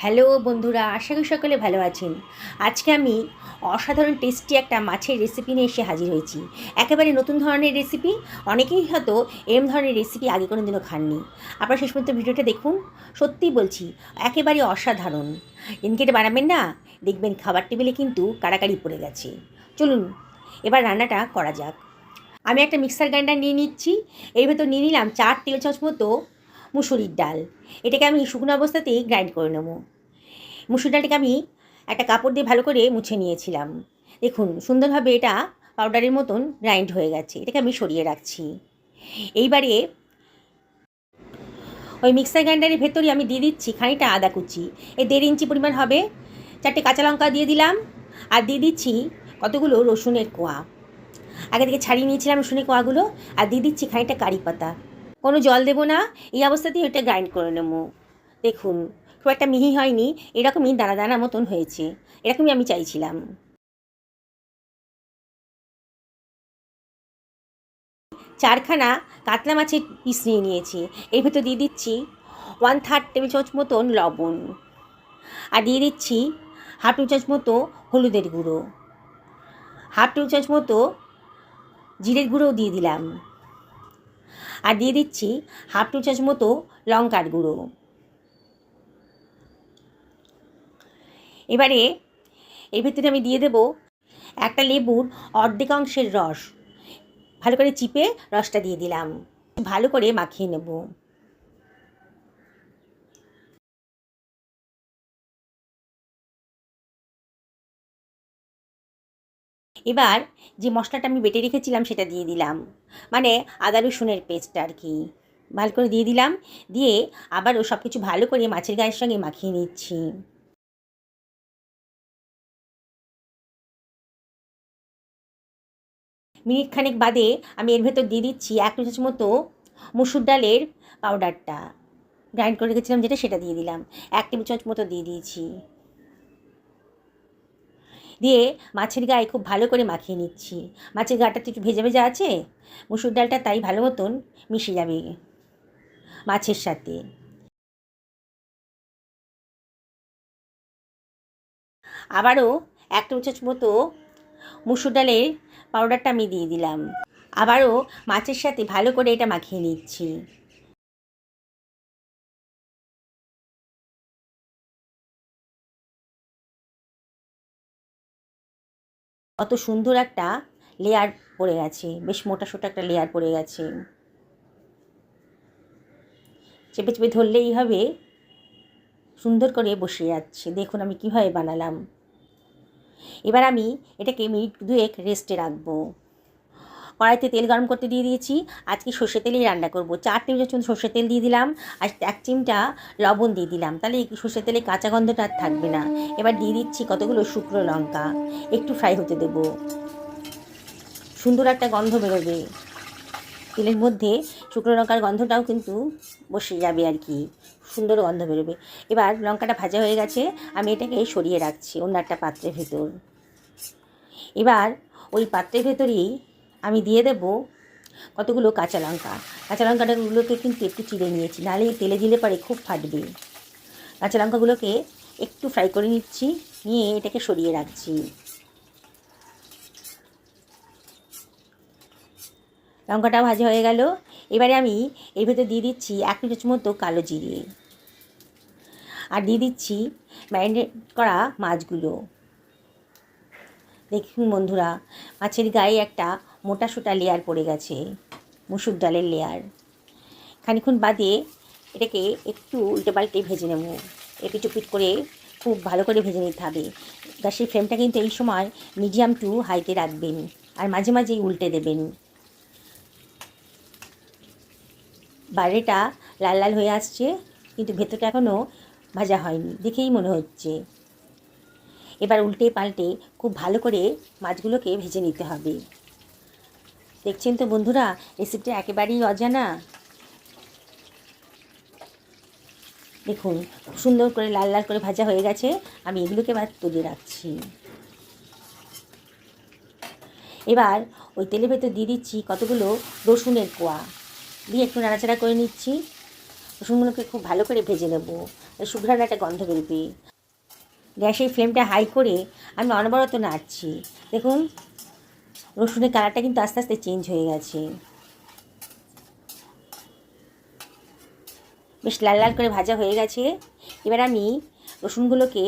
Hello বন্ধুরা, আশা করি সকলে ভালো আছেন। আজকে আমি অসাধারণ টেস্টি একটা মাছের রেসিপি নিয়ে এসে হাজির হয়েছি। একেবারে নতুন ধরনের রেসিপি। অনেকেই হয়তো এরম ধরনের রেসিপি আগে কোনো দিনও খাননি। আপনারা শেষ পর্যন্ত ভিডিওটা দেখুন। সত্যিই বলছি, একেবারে অসাধারণ। দিনকে এটা বানাবেন না, দেখবেন খাবার টেবিলে কিন্তু কাড়াকাড়ি পড়ে গেছে। চলুন এবার রান্নাটা করা যাক। আমি একটা মিক্সার গ্রাইন্ডার নিয়ে নিচ্ছি। এর ভেতর নিয়ে নিলাম 4 টেবিল চামচ মতো মুসুরির ডাল। এটাকে আমি শুকনো অবস্থাতেই গ্রাইন্ড করে নেব। মুসুর ডালটাকে আমি একটা কাপড় দিয়ে ভালো করে মুছে নিয়েছিলাম। দেখুন সুন্দরভাবে এটা পাউডারের মতন গ্রাইন্ড হয়ে গেছে। এটাকে আমি সরিয়ে রাখছি। এইবারে ওই মিক্সার গ্রাইন্ডারের ভেতরে আমি দিয়ে দিচ্ছি খানিকটা আদা কুচি। এই 1.5 ইঞ্চি পরিমাণ হবে। 4টে কাঁচা লঙ্কা দিয়ে দিলাম। আর দিয়ে দিচ্ছি কতগুলো রসুনের কোয়া। আগে থেকে ছাড়িয়ে নিয়েছিলাম রসুনের কোয়াগুলো। আর দিয়ে দিচ্ছি খানিকটা কারি পাতা। কোনো জল দেবো না, এই অবস্থাতেই এটা গ্রাইন্ড করে নেব। দেখুন খুব একটা মিহি হয়নি, এরকমই দানা দানা মতন হয়েছে। এরকমই আমি চাইছিলাম। চারখানা কাতলা মাছের পিস নিয়ে নিয়েছি। এর ভেতর দিয়ে দিচ্ছি 1/3 টেবিল চামচ মতন লবণ। আর দিয়ে দিচ্ছি হাফ টেবিল চামচ মতো হলুদের গুঁড়ো, হাফ টেবিল চামচ মতো জিরের গুঁড়োও দিয়ে দিলাম। আর দিয়ে দিচ্ছি হাফ টেবিল চামচ মতো লঙ্কার গুঁড়ো। এবারে এর ভেতরে আমি দিয়ে দেব একটা লেবুর অর্ধেক অংশের রস। ভালো করে চিপে রসটা দিয়ে দিলাম। ভালো করে মাখিয়ে নেব। এবার যে মশলাটা আমি বেটে রেখেছিলাম সেটা দিয়ে দিলাম, মানে আদা রসুনের পেস্ট আর কি। ভালো করে দিয়ে দিলাম। দিয়ে আবার ও সব কিছু ভালো করে মাছের গায়ের সঙ্গে মাখিয়ে নিচ্ছি। মিনিট খানেক বাদে আমি এর ভেতর দিয়ে দিচ্ছি 1 টেবিল চামচ মতো মুসুর ডালের পাউডারটা, গ্রাইন্ড করে রেখেছিলাম যেটা, সেটা দিয়ে দিলাম। 1 টেবিল চামচ মতো দিয়ে দিয়েছি। দিয়ে মাছের গায়ে খুব ভালো করে মাখিয়ে নিচ্ছি। মাছের গাটা তো একটু ভেজা ভেজা আছে, মুসুর ডালটা তাই ভালো মতন মিশে যাবে মাছের সাথে। আবারও 1 টেবিল চামচ মতো মুসুর ডালের পাউডারটা আমি দিয়ে দিলাম। আবারও মাছের সাথে ভালো করে এটা মাখিয়ে নিচ্ছি। কত সুন্দর একটা লেয়ার পড়ে গেছে, বেশ মোটা সোটা একটা লেয়ার পড়ে গেছে। চেপে চেপে ধরলেই হবে সুন্দর করে বসে যাচ্ছে। দেখুন আমি কীভাবে বানালাম। এবার আমি এটাকে মিনিট 2 রেস্টে রাখবো। কড়াইতে তেল গরম করতে দিয়ে দিয়েছি। আজকে সর্ষে তেলেই রান্না করব। 4 টেবিল চামচ সর্ষে তেল দিয়ে দিলাম। আর 1 চিমটা লবণ দিয়ে দিলাম, তাহলে এই সর্ষে তেলে কাঁচা গন্ধটা আর থাকবে না। এবার দিয়ে দিচ্ছি কতগুলো শুকনো লঙ্কা, একটু ফ্রাই হতে দেব। সুন্দর একটা গন্ধ বেরোবে তেলের মধ্যে। শুকনো লঙ্কার গন্ধটাও কিন্তু বসে যাবে আর কি, সুন্দর গন্ধ বেরোবে। এবার লঙ্কাটা ভাজা হয়ে গেছে, আমি এটাকে সরিয়ে রাখছি অন্য একটা পাত্রের ভেতর। এবার ওই পাত্রের ভেতরেই আমি দিয়ে দেব কতগুলো কাঁচা লঙ্কা। কাঁচা লঙ্কাটাগুলোকে কিন্তু একটু চিড়ে নিয়েছি, নাহলে তেলে দিলে পরে খুব ফাটবে। কাঁচা লঙ্কাগুলোকে একটু ফ্রাই করে নিচ্ছি, নিয়ে এটাকে সরিয়ে রাখছি। লঙ্কাটা ভাজা হয়ে গেল। এবারে আমি এর ভেতর দিয়ে দিচ্ছি 1 টেবিল চামচ মতো কালো জিরে। আর দিয়ে দিচ্ছি ম্যারিনেট করা মাছগুলো। দেখুন বন্ধুরা, মাছের গায়ে একটা মোটা সোটা লেয়ার পড়ে গেছে, মুসুর ডালের লেয়ার। খানিক্ষণ বাদে এটাকে একটু উল্টে পাল্টে ভেজে নেব। এপিট ওপিট করে খুব ভালো করে ভেজে নিতে হবে। গ্যাসের ফ্লেমটা কিন্তু এই সময় মিডিয়াম টু হাইতে রাখবেন, আর মাঝে মাঝেই উল্টে দেবেন। বাইরেটা লাল লাল হয়ে আসছে, কিন্তু ভেতরটা এখনও ভাজা হয়নি দেখেই মনে হচ্ছে। এবার উল্টে পাল্টে খুব ভালো করে মাছগুলোকে ভেজে নিতে হবে। দেখছেন তো বন্ধুরা, রেসিপিটা একেবারেই অজানা। দেখুন সুন্দর করে লাল লাল করে ভাজা হয়ে গেছে। আমি এগুলোকে এবার তুলে রাখছি। এবার ওই তেলের ভেতর দিয়ে দিচ্ছি কতগুলো রসুনের কোয়া, দিয়ে একটু নাড়াচাড়া করে নিচ্ছি। রসুনগুলোকে খুব ভালো করে ভেজে নেব, শুকনো একটা গন্ধ বেরোবে। গ্যাসের ফ্লেমটা হাই করে আমি অনবরত নাড়ছি। দেখুন রসুনের কালারটা কিন্তু আস্তে আস্তে চেঞ্জ হয়ে গেছে, বেশ লাল লাল করে ভাজা হয়ে গেছে। এবার আমি রসুনগুলোকে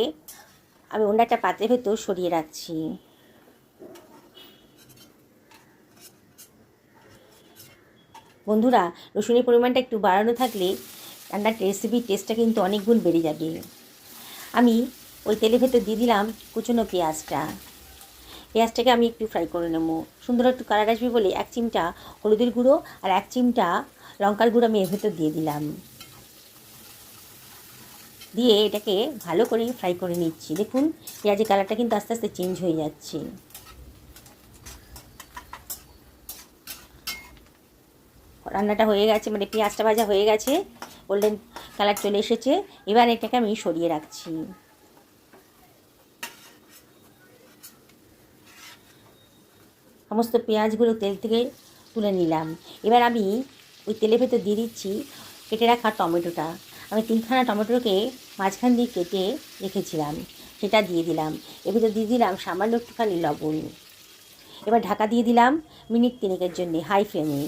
অন্য একটা পাত্রের ভেতর সরিয়ে রাখছি। বন্ধুরা, রসুনের পরিমাণটা একটু বাড়ানো থাকলে রান্নার রেসিপির টেস্টটা কিন্তু অনেক গুণ বেড়ে যাবে। আমি ওই তেলের ভেতর দিয়ে দিলাম কুচনো পেঁয়াজটাকে আমি একটু ফ্রাই করে নেব। সুন্দর একটু কালার আসবে বলে 1 চিমটা হলুদের গুঁড়ো আর 1 চিমটা লঙ্কার গুঁড়ো আমি এর ভেতর দিয়ে দিলাম। দিয়ে এটাকে ভালো করে ফ্রাই করে নিচ্ছি। দেখুন পেঁয়াজের কালারটা কিন্তু আস্তে আস্তে চেঞ্জ হয়ে যাচ্ছে। রান্নাটা হয়ে গেছে, মানে পেঁয়াজটা ভাজা হয়ে গেছে, গোল্ডেন কালার চলে এসেছে। এবার এটাকে আমি সরিয়ে রাখছি। সমস্ত পেঁয়াজগুলো তেল থেকে তুলে নিলাম। এবার আমি ওই তেলের ভেতর দিয়ে দিচ্ছি কেটে রাখা টমেটোটা। আমি 3খানা টমেটোকে মাঝখান দিয়ে কেটে রেখেছিলাম, সেটা দিয়ে দিলাম। এর ভেতর দিয়ে দিলাম সামান্য একটুখানি লবণ। এবার ঢাকা দিয়ে দিলাম মিনিট 3 জন্যে হাই ফ্লেমে।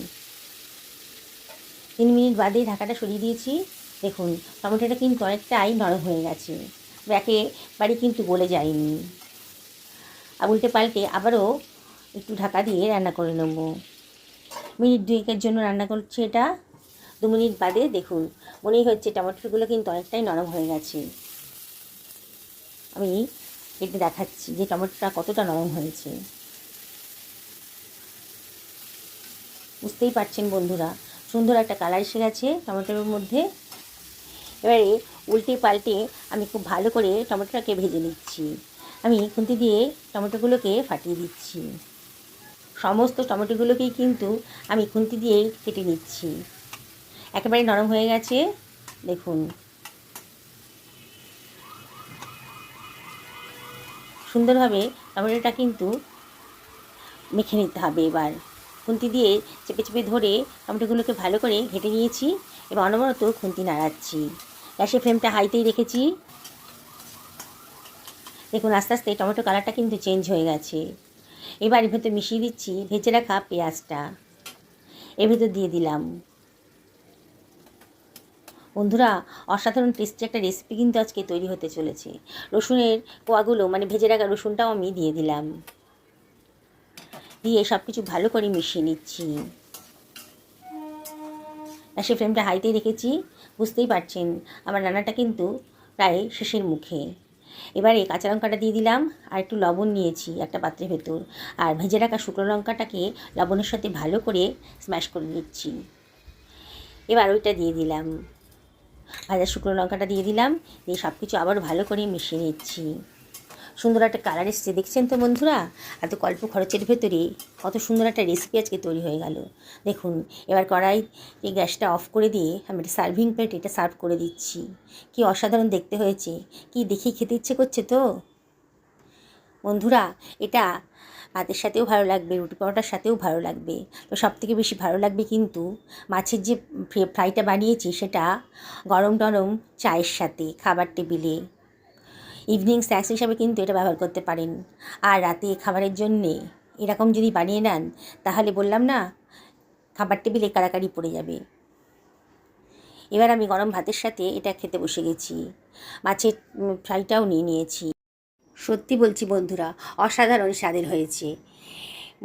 3 মিনিট বাদে ঢাকাটা সরিয়ে দিয়েছি। দেখুন টমেটোটা কিন্তু অনেকটাই নরম হয়ে গেছে, একেবারে কিন্তু গলে যায়নি। আর উল্টে পাল্টে আবারও একটু ঢাকা দিয়ে রান্না করে নেব। মিনিট 2 জন্য রান্না করছি এটা। 2 মিনিট বাদে দেখুন মনেই হচ্ছে টমেটোগুলো কিন্তু অনেকটাই নরম হয়ে গেছে। আমি কেটে দেখাচ্ছি যে টমেটোটা কতটা নরম হয়েছে। বুঝতেই পারছেন বন্ধুরা, সুন্দর একটা কালার এসে গেছে টমেটোর মধ্যে। এবারে উল্টে পাল্টে আমি খুব ভালো করে টমেটোটাকে ভেজে নিচ্ছি। আমি খুন্তি দিয়ে টমেটোগুলোকে ফাটিয়ে দিচ্ছি। সমস্ত টমেটোগুলোকেই কিন্তু আমি খুন্তি দিয়েই কেটে নিচ্ছি। একেবারে নরম হয়ে গেছে দেখুন। সুন্দরভাবে টমেটোটা কিন্তু মেখে নিতে হবে। এবার খুন্তি দিয়ে চেপে চেপে ধরে টমেটোগুলোকে ভালো করে ঘেঁটে নিয়েছি এবং অনবরত খুন্তি নাড়াচ্ছি। গ্যাসের ফ্লেমটা হাইতেই রেখেছি। দেখুন আস্তে আস্তে টমেটো কালারটা কিন্তু চেঞ্জ হয়ে গেছে। এবার এর ভেতর মিশিয়ে দিচ্ছি ভেজে রাখা পেঁয়াজটা, এর ভেতর দিয়ে দিলাম। বন্ধুরা, অসাধারণ টেস্টি একটা রেসিপি কিন্তু আজকে তৈরি হতে চলেছে। রসুনের কোয়াগুলো মানে ভেজে রাখা রসুনটাও আমি দিয়ে দিলাম। দিয়ে সব কিছু ভালো করে মিশিয়ে নিচ্ছি। গ্যাসের ফ্লেমটা হাইতেই রেখেছি। বুঝতেই পারছেন আমার রান্নাটা কিন্তু প্রায় শেষের মুখে। এবারে কাঁচা লঙ্কাটা দিয়ে দিলাম আর একটু লবণ নিয়েছি একটা পাত্রের ভেতর, আর ভেজে রাখা শুকনো লঙ্কাটাকে লবণের সাথে ভালো করে স্ম্যাশ করে নিচ্ছি। এবার ওইটা দিয়ে দিলাম, ভাজা শুকনো লঙ্কাটা দিয়ে দিলাম, দিয়ে সব কিছু আবার ভালো করে মিশিয়ে নিচ্ছি। সুন্দর একটা কালার এসছে, দেখছেন তো বন্ধুরা? এত অল্প খরচের ভেতরে কত সুন্দর একটা রেসিপি আজকে তৈরি হয়ে গেল। দেখুন এবার কড়াই এই গ্যাসটা অফ করে দিয়ে আমি একটা সার্ভিং প্লেট এটা সার্ভ করে দিচ্ছি। কি অসাধারণ দেখতে হয়েছে, কি দেখেই খেতে ইচ্ছে করছে তো বন্ধুরা। এটা ভাতের সাথেও ভালো লাগবে, রুটি পরোটার সাথেও ভালো লাগবে। তো সবথেকে বেশি ভালো লাগবে কিন্তু মাছের যে ফ্রাইটা বানিয়েছি সেটা গরম টরম চায়ের সাথে খাবার টেবিলে ইভিনিং স্ন্যাক্স হিসাবে কিন্তু এটা ব্যবহার করতে পারেন। আর রাতে খাবারের জন্যে এরকম যদি বানিয়ে নেন তাহলে বললাম না, খাবার টেবিলে কাড়াকাড়ি পড়ে যাবে। এবার আমি গরম ভাতের সাথে এটা খেতে বসে গেছি। মাছের ফ্রাইটাও নিয়ে নিয়েছি। সত্যি বলছি বন্ধুরা, অসাধারণ স্বাদের হয়েছে।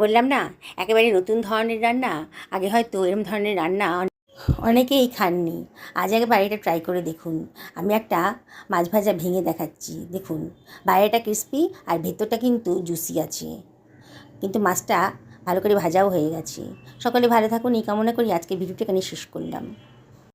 বললাম না, একেবারে নতুন ধরনের রান্না। আগে হয়তো এরকম ধরনের রান্না অনেকেই খাননি। আজ একবার এটা ট্রাই করে দেখুন। আমি একটা মাছ ভাজা ভেঙে দেখাচ্ছি। দেখুন বাইরেটা ক্রিস্পি আর ভেতরটা কিন্তু জুসি আছে, কিন্তু মাছটা ভালো করে ভাজাও হয়ে গেছে। সকলে ভালো থাকুন এই কামনা করি আজকে ভিডিওটা এখানে শেষ করলাম।